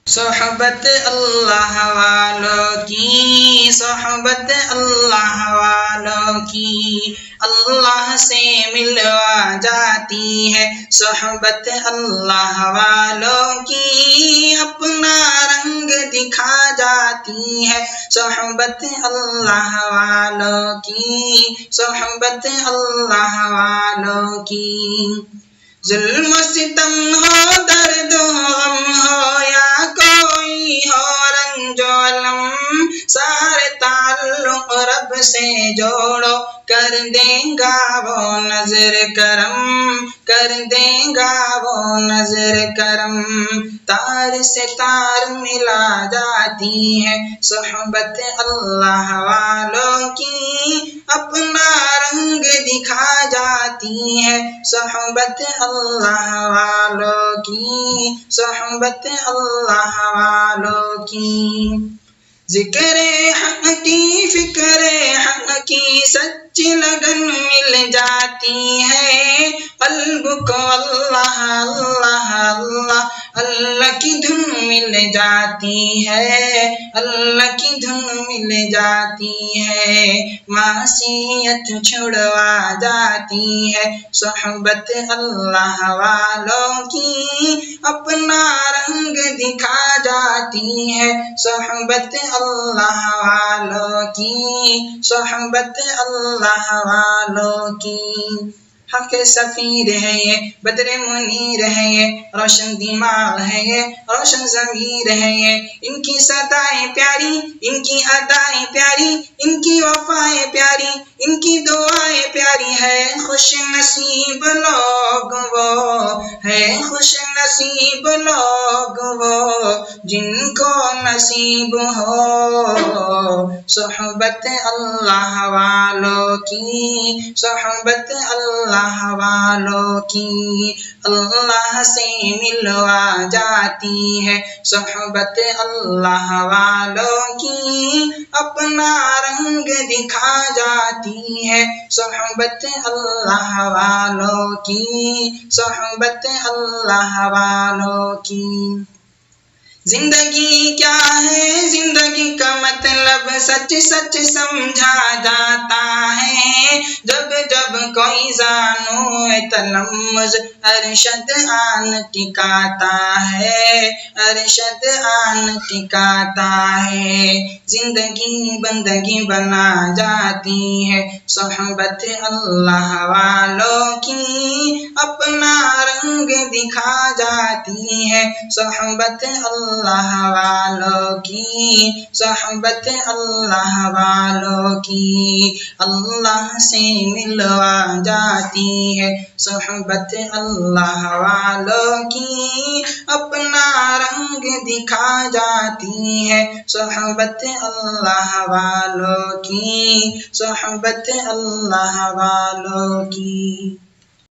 صحبت اللہ والوں کی، صحبت اللہ والوں کی اللہ سے ملوا جاتی ہے، صحبت اللہ والوں کی اپنا رنگ دکھا جاتی ہے، صحبت اللہ والوں کی، صحبت اللہ والوں کی۔ ظلم و ستم ہو، درد و غم ہو، یا کوئی ہو رنج و الم، سارے تعلق رب سے جوڑو، کر دے گا وہ نظر کرم، کر دے گا وہ نظر کرم۔ تار سے تار ملا جاتی ہے صحبت اللہ والوں کی، اپنا رنگ دکھا جاتی ہے صحبت اللہ والوں کی، صحبت اللہ والوں کی۔ ذکر حق کی، فکر حق کی سچی لگن مل جاتی ہے، قلب کو اللہ اللہ اللہ اللہ کی دھن مل جاتی ہے، اللہ کی دھن مل جاتی ہے، معصیت چھڑوا جاتی ہے صحبت اللہ والوں کی، اپنا رنگ دکھا جاتی ہے صحبت اللہ والوں کی، صحبت اللہ والوں کی۔ حق سفیر ہے یہ، بدر منیر ہے یہ، روشن دماغ ہے یہ، روشن ضمیر ہے یہ، ان کی صدائیں پیاری، ان کی ادائیں پیاری، ان کی وفائیں پیاری، ان کی دعائیں پیاری ہے، خوش نصیب لوگ وہ ہے، خوش نصیب لوگ وہ جن کو نصیب ہو صحبت اللہ والوں کی، صحبت اللہ والوں کی۔ اللہ سے ملوا جاتی ہے صحبت اللہ والوں کی، اپنا رنگ دکھا جاتی ہے صحبت اللہ والوں کی، صحبت اللہ والوں کی۔ زندگی کیا ہے، زندگی کا مطلب سچ سچ سمجھا جاتا ہے، جب جب کوئی زانو تلمذ ارشد آن ٹکاتا ہے، ارشد آن ٹکاتا ہے۔ زندگی بندگی بنا جاتی ہے صحبت اللہ والوں کی، اپنا رنگ دکھا جاتی ہے صحبت اللہ والوں کی، صحبت اللہ والوں کی۔ اللہ سے ملوا جاتی ہے صحبت اللہ والوں کی، اپنا رنگ دکھا جاتی ہے صحبت اللہ والوں کی، صحبت اللہ والوں کی۔